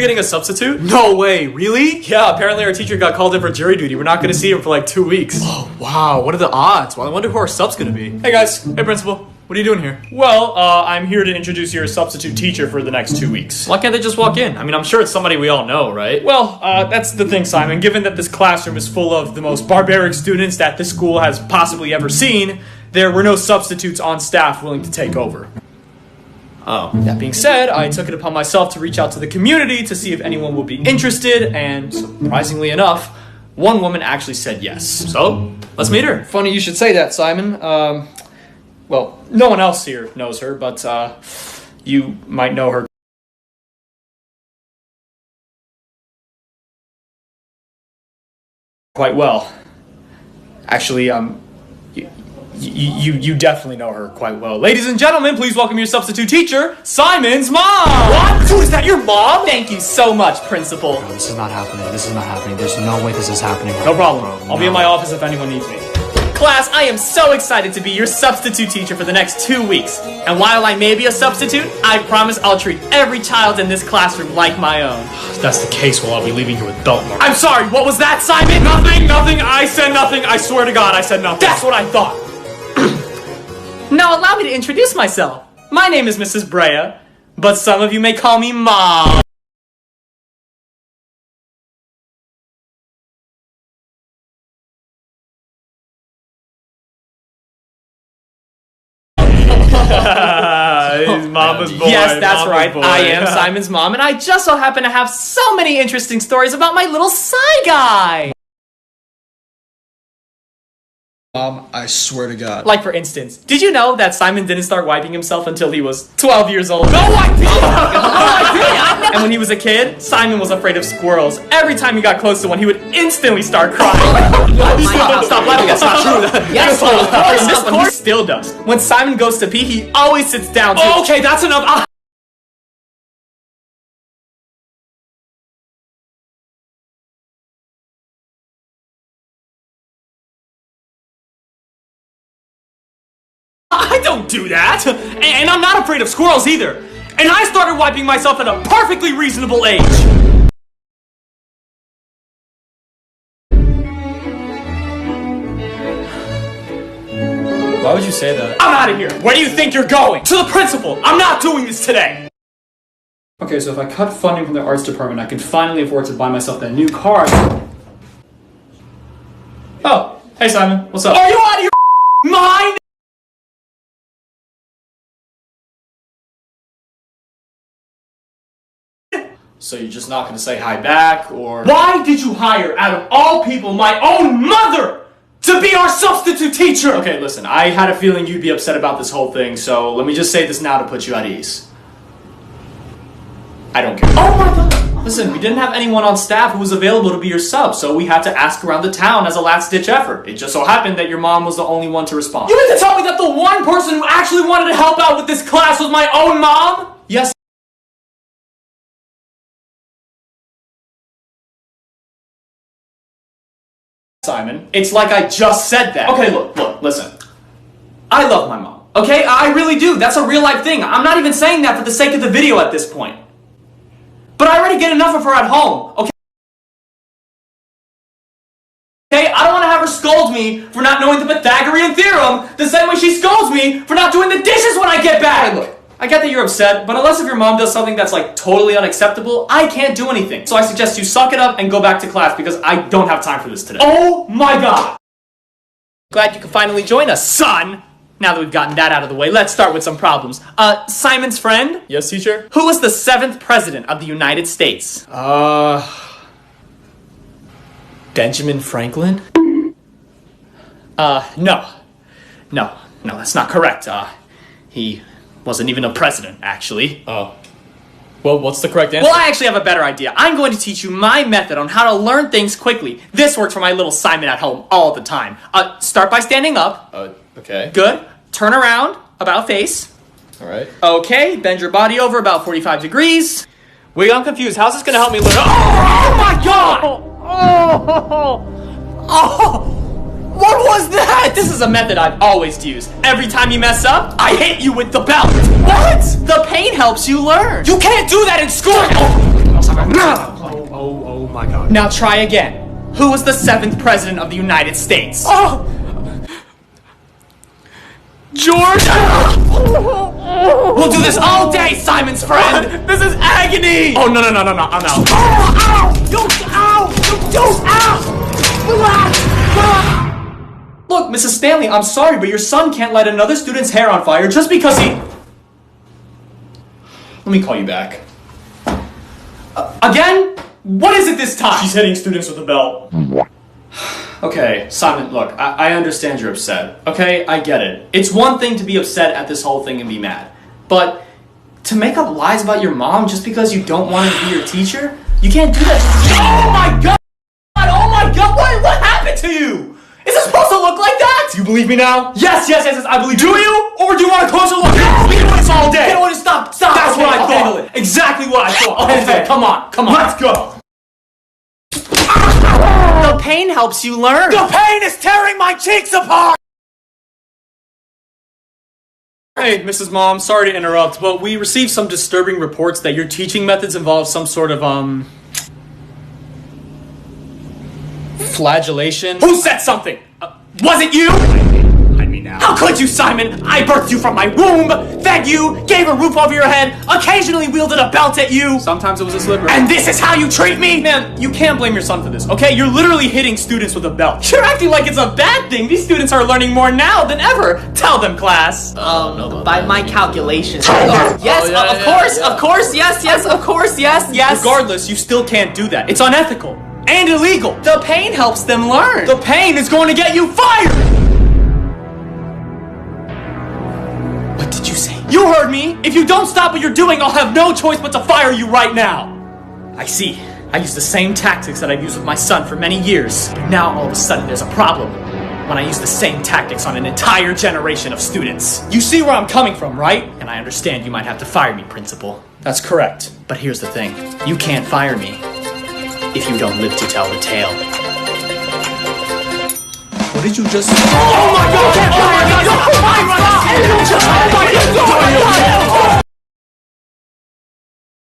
getting a substitute? No way, really? Yeah, apparently our teacher got called in for jury duty. We're not gonna see him for like 2 weeks. Oh, wow, what are the odds? Well, I wonder who our sub's gonna be. Hey guys, hey principal. What are you doing here? Well, I'm here to introduce your substitute teacher for the next 2 weeks. Why can't they just walk in? I mean, I'm sure it's somebody we all know, right? Well, that's the thing, Simon. Given that this classroom is full of the most barbaric students that this school has possibly ever seen, there were no substitutes on staff willing to take over. Oh. That being said, I took it upon myself to reach out to the community to see if anyone would be interested, and surprisingly enough, one woman actually said yes. So, let's meet her. Funny you should say that, Simon. Well, no one else here knows her, but you might know her quite well. Actually, you definitely know her quite well. Ladies and gentlemen, please welcome your substitute teacher, Simon's mom! What? So is that your mom? Thank you so much, principal. No, this is not happening. This is not happening. There's no way this is happening. No problem. I'll be in my office if anyone needs me. Class, I am so excited to be your substitute teacher for the next 2 weeks. And while I may be a substitute, I promise I'll treat every child in this classroom like my own. If that's the case, well, I'll be leaving here with belt marks. I'm sorry, what was that, Simon? Nothing, I said nothing. I swear to God, I said nothing. That's what I thought. Now allow me to introduce myself. My name is Mrs. Brea, but some of you may call me Mom. Mama's boy. Yes, that's Mama's right. boy. I am Simon's mom, and I just so happen to have so many interesting stories about my little Psy guy. Mom, I swear to God. Like, for instance, did you know that Simon didn't start wiping himself until he was 12 years old? No idea! And when he was a kid, Simon was afraid of squirrels. Every time he got close to one, he would instantly start crying. Stop laughing, that's not true. Yes, of course, he still does. When Simon goes to pee, he always sits down too. Okay, that's enough. I don't do that! And I'm not afraid of squirrels either. And I started wiping myself at a perfectly reasonable age. Why would you say that? I'm out of here! Where do you think you're going? To the principal! I'm not doing this today! Okay, so if I cut funding from the arts department, I can finally afford to buy myself that new car. Oh, hey Simon, what's up? Are you out of your mind? So you're just not gonna say hi back, or... Why did you hire, out of all people, my own mother to be our substitute teacher? Okay, listen, I had a feeling you'd be upset about this whole thing, so let me just say this now to put you at ease. I don't care. Oh my God! Listen, we didn't have anyone on staff who was available to be your sub, so we had to ask around the town as a last-ditch effort. It just so happened that your mom was the only one to respond. You mean to tell me that the one person who actually wanted to help out with this class was my own mom? Yes. Simon, it's like I just said that. Okay, look, listen. I love my mom, okay? I really do. That's a real life thing. I'm not even saying that for the sake of the video at this point. But I already get enough of her at home, okay? Okay, I don't want to have her scold me for not knowing the Pythagorean theorem the same way she scolds me for not doing the dishes when I get back. Hey, look. I get that you're upset, but unless if your mom does something that's like totally unacceptable, I can't do anything. So I suggest you suck it up and go back to class because I don't have time for this today. Oh my God! Glad you could finally join us, son! Now that we've gotten that out of the way, let's start with some problems. Simon's friend? Yes, teacher? Who was the 7th president of the United States? Benjamin Franklin? No, that's not correct. He wasn't even a president, actually. Oh. Well, what's the correct answer? Well, I actually have a better idea. I'm going to teach you my method on how to learn things quickly. This works for my little Simon at home all the time. Start by standing up. Okay. Good. Turn around, about face. Alright. Okay, bend your body over about 45 degrees. Wait, I'm confused. How's this going to help me learn? Oh my God! What was that? This is a method I've always used. Every time you mess up, I hit you with the belt. What? The pain helps you learn. You can't do that in school! Oh my god. Now try again. Who was the 7th president of the United States? Oh! George! We'll do this all day, Simon's friend! This is agony! Oh, no, I'm out. Look, Mrs. Stanley, I'm sorry, but your son can't light another student's hair on fire just because he... Let me call you back. Again? What is it this time? She's hitting students with a belt. Okay, Simon, look, I understand you're upset. Okay, I get it. It's one thing to be upset at this whole thing and be mad. But to make up lies about your mom just because you don't want to be your teacher? You can't do that. Oh my god! Oh my god! What happened to you? Is it supposed to look like that? Do you believe me now? Yes, I believe you. Do you? Or do you want a closer look? We can do this all day. You know what? Stop. That's what I I'll thought. handle it. Exactly what I thought. Okay. Come on. Let's go. The pain helps you learn. The pain is tearing my cheeks apart! Hey, Mrs. Mom, sorry to interrupt, but we received some disturbing reports that your teaching methods involve some sort of, flagellation. Who said something? Was it you? I mean now. How could you, Simon? I birthed you from my womb, fed you, gave a roof over your head, occasionally wielded a belt at you. Sometimes it was a slipper. And this is how you treat me? Man, you can't blame your son for this, okay? You're literally hitting students with a belt. You're acting like it's a bad thing. These students are learning more now than ever. Tell them, class. By my calculations. Yes, of course, yes, of course, yes. Regardless, you still can't do that. It's unethical and illegal. The pain helps them learn. The pain is going to get you fired! What did you say? You heard me! If you don't stop what you're doing, I'll have no choice but to fire you right now! I see. I use the same tactics that I've used with my son for many years. But now all of a sudden there's a problem when I use the same tactics on an entire generation of students. You see where I'm coming from, right? And I understand you might have to fire me, Principal. That's correct. But here's the thing. You can't fire me if you don't live to tell the tale. What did you just... Oh my god! Oh my god! Oh my god!